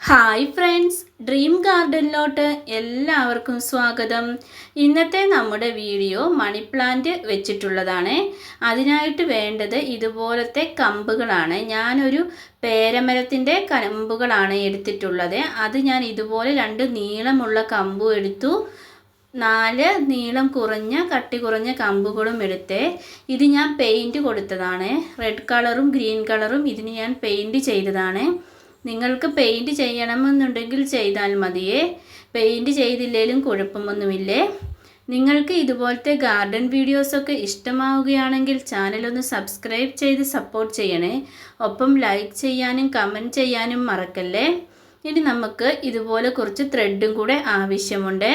Hi friends, dream ഗാർഡനിലോട്ട് എല്ലാവർക്കും സ്വാഗതം. ഇന്നത്തെ നമ്മുടെ വീഡിയോ മണി പ്ലാന്റ് വെച്ചിട്ടുള്ളതാണ്. അതിനായിട്ട് വേണ്ടത് ഇതുപോലത്തെ കമ്പുകളാണ്. ഞാനൊരു പേരമരത്തിൻ്റെ കമ്പുകളാണ് എടുത്തിട്ടുള്ളത്. അത് ഞാൻ ഇതുപോലെ 2 നീളമുള്ള കമ്പും എടുത്തു, 4 നീളം കുറഞ്ഞ കട്ടി കുറഞ്ഞ കമ്പുകളും എടുത്തേ. ഇത് ഞാൻ പെയിൻറ്റ് കൊടുത്തതാണ്. റെഡ് കളറും ഗ്രീൻ കളറും ഇതിന് ഞാൻ പെയിൻറ്റ് ചെയ്തതാണ്. നിങ്ങൾക്ക് പെയിൻറ്റ് ചെയ്യണമെന്നുണ്ടെങ്കിൽ ചെയ്താൽ മതിയേ, പെയിൻറ്റ് ചെയ്തില്ലെങ്കിലും കുഴപ്പമൊന്നുമില്ലേ. നിങ്ങൾക്ക് ഇതുപോലത്തെ ഗാർഡൻ വീഡിയോസൊക്കെ ഇഷ്ടമാവുകയാണെങ്കിൽ ചാനലൊന്ന് സബ്സ്ക്രൈബ് ചെയ്ത് സപ്പോർട്ട് ചെയ്യണേ. ഒപ്പം ലൈക്ക് ചെയ്യാനും കമൻറ്റ് ചെയ്യാനും മറക്കല്ലേ. ഇനി നമുക്ക് ഇതുപോലെ കുറച്ച് ത്രെഡും കൂടെ ആവശ്യമുണ്ട്.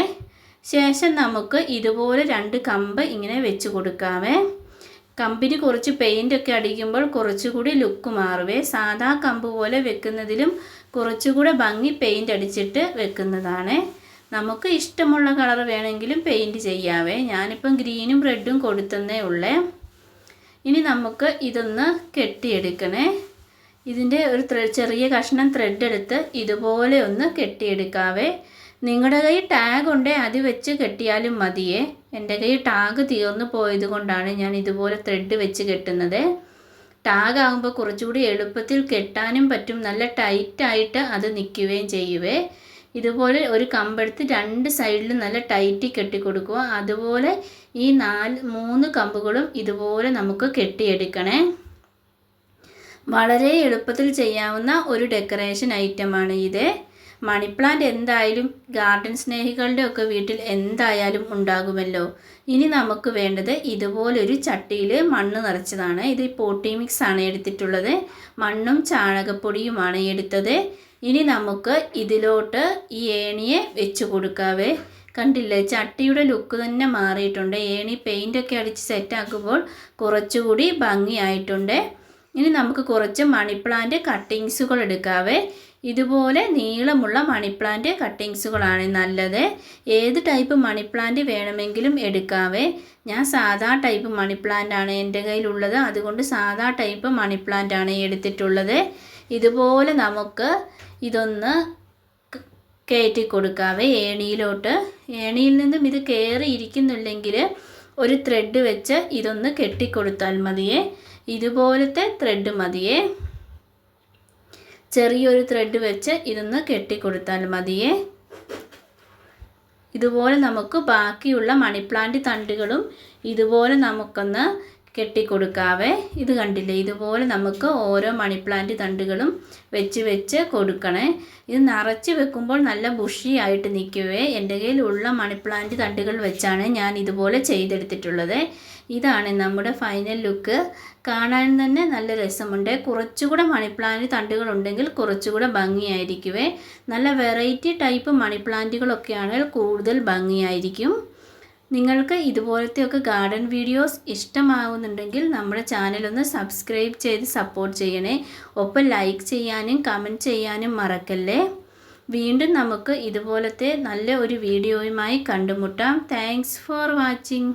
ശേഷം നമുക്ക് ഇതുപോലെ 2 കമ്പ് ഇങ്ങനെ വെച്ച് കൊടുക്കാവേ. കമ്പിന് കുറച്ച് പെയിൻ്റൊക്കെ അടിക്കുമ്പോൾ കുറച്ചുകൂടി ലുക്ക് മാറുവേ. സാധാ കമ്പ് പോലെ വെക്കുന്നതിലും കുറച്ചുകൂടെ ഭംഗി പെയിൻ്റ് അടിച്ചിട്ട് വെക്കുന്നതാണ്. നമുക്ക് ഇഷ്ടമുള്ള കളർ വേണമെങ്കിലും പെയിൻറ്റ് ചെയ്യാവേ. ഞാനിപ്പം ഗ്രീനും റെഡും കൊടുത്തന്നേ ഉള്ളേ. ഇനി നമുക്ക് ഇതൊന്ന് കെട്ടിയെടുക്കണേ. ഇതിൻ്റെ ഒരു ചെറിയ കഷ്ണം ത്രെഡ് എടുത്ത് ഇതുപോലെ ഒന്ന് കെട്ടിയെടുക്കാവേ. നിങ്ങളുടെ കയ്യിൽ ടാഗ് ഉണ്ടേ അത് വെച്ച് കെട്ടിയാലും മതിയേ. എൻ്റെ കയ്യിൽ ടാഗ് തീർന്നു പോയത് കൊണ്ടാണ് ഞാൻ ഇതുപോലെ ത്രെഡ് വെച്ച് കെട്ടുന്നത്. ടാഗ് ആകുമ്പോൾ കുറച്ചുകൂടി എളുപ്പത്തിൽ കെട്ടാനും പറ്റും, നല്ല ടൈറ്റായിട്ട് അത് നിൽക്കുകയും ചെയ്യുവേ. ഇതുപോലെ ഒരു കമ്പെടുത്ത് 2 സൈഡിലും നല്ല ടൈറ്റ് കെട്ടി കൊടുക്കുക. അതുപോലെ ഈ 3 കമ്പുകളും ഇതുപോലെ നമുക്ക് കെട്ടിയെടുക്കണേ. വളരെ എളുപ്പത്തിൽ ചെയ്യാവുന്ന ഒരു ഡെക്കറേഷൻ ഐറ്റമാണ് ഇത്. മണി പ്ലാന്റ് എന്തായാലും ഗാർഡൻ സ്നേഹികളുടെ ഒക്കെ വീട്ടിൽ എന്തായാലും ഉണ്ടാകുമല്ലോ. ഇനി നമുക്ക് വേണ്ടത് ഇതുപോലൊരു ചട്ടിയിൽ മണ്ണ് നിറച്ചതാണ്. ഇത് പോട്ടി മിക്സ് ആണ് എടുത്തിട്ടുള്ളത്. മണ്ണും ചാണകപ്പൊടിയുമാണ് എടുത്തത്. ഇനി നമുക്ക് ഇതിലോട്ട് ഈ ഏണിയെ വെച്ച് കൊടുക്കാവേ. കണ്ടില്ലേ, ചട്ടിയുടെ ലുക്ക് തന്നെ മാറിയിട്ടുണ്ട്. ഏണി പെയിൻ്റൊക്കെ അടിച്ച് സെറ്റാക്കുമ്പോൾ കുറച്ചുകൂടി ഭംഗിയായിട്ടുണ്ട്. ഇനി നമുക്ക് കുറച്ച് മണി പ്ലാന്റ് കട്ടിങ്സുകൾ എടുക്കാവേ. ഇതുപോലെ നീളമുള്ള മണി പ്ലാന്റ് കട്ടിങ്സുകളാണ് നല്ലത്. ഏത് ടൈപ്പ് മണി പ്ലാന്റ് വേണമെങ്കിലും എടുക്കാവേ. ഞാൻ സാധാ ടൈപ്പ് മണി പ്ലാന്റ് ആണ് എൻ്റെ കയ്യിലുള്ളത്, അതുകൊണ്ട് സാധാ ടൈപ്പ് മണി പ്ലാന്റ് ആണ് എടുത്തിട്ടുള്ളത്. ഇതുപോലെ നമുക്ക് ഇതൊന്ന് കയറ്റി കൊടുക്കാവേ ഏണിയിലോട്ട്. ഏണിയിൽ നിന്നും ഇത് കയറി ഇരിക്കുന്നില്ലെങ്കിൽ ഒരു ത്രെഡ് വെച്ച് ഇതൊന്ന് കെട്ടിക്കൊടുത്താൽ മതിയേ. ഇതുപോലത്തെ ത്രെഡ് മതിയേ, ചെറിയൊരു ത്രെഡ് വെച്ച് ഇതൊന്ന് കെട്ടിക്കൊടുത്താൽ മതിയേ. ഇതുപോലെ നമുക്ക് ബാക്കിയുള്ള മണി പ്ലാന്റ് തണ്ടുകളും ഇതുപോലെ നമുക്കൊന്ന് കെട്ടിക്കൊടുക്കാവേ. ഇത് കണ്ടില്ലേ, ഇതുപോലെ നമുക്ക് ഓരോ മണി പ്ലാന്റ് തണ്ടുകളും വെച്ച് കൊടുക്കണേ. ഇത് നിറച്ച് വെക്കുമ്പോൾ നല്ല ബുഷിയായിട്ട് നിൽക്കുവേ. എൻ്റെ കയ്യിലുള്ള മണി പ്ലാന്റ് തണ്ടുകൾ വെച്ചാണ് ഞാൻ ഇതുപോലെ ചെയ്തെടുത്തിട്ടുള്ളത്. ഇതാണ് നമ്മുടെ ഫൈനൽ ലുക്ക്. കാണാൻ തന്നെ നല്ല രസമുണ്ട്. കുറച്ചുകൂടെ മണി പ്ലാന്റ് തണ്ടുകൾ ഉണ്ടെങ്കിൽ കുറച്ചുകൂടെ ഭംഗിയായിരിക്കുവേ. നല്ല വെറൈറ്റി ടൈപ്പ് മണി പ്ലാന്റുകളൊക്കെയാണെങ്കിൽ കൂടുതൽ ഭംഗിയായിരിക്കും. നിങ്ങൾക്ക് ഇതുപോലത്തെയൊക്കെ ഗാർഡൻ വീഡിയോസ് ഇഷ്ടമാകുന്നുണ്ടെങ്കിൽ നമ്മുടെ ചാനലൊന്ന് സബ്സ്ക്രൈബ് ചെയ്ത് സപ്പോർട്ട് ചെയ്യണേ. ഒപ്പം ലൈക്ക് ചെയ്യാനും കമൻറ്റ് ചെയ്യാനും മറക്കല്ലേ. വീണ്ടും നമുക്ക് ഇതുപോലത്തെ നല്ല ഒരു വീഡിയോയുമായി കണ്ടുമുട്ടാം. Thanks for watching.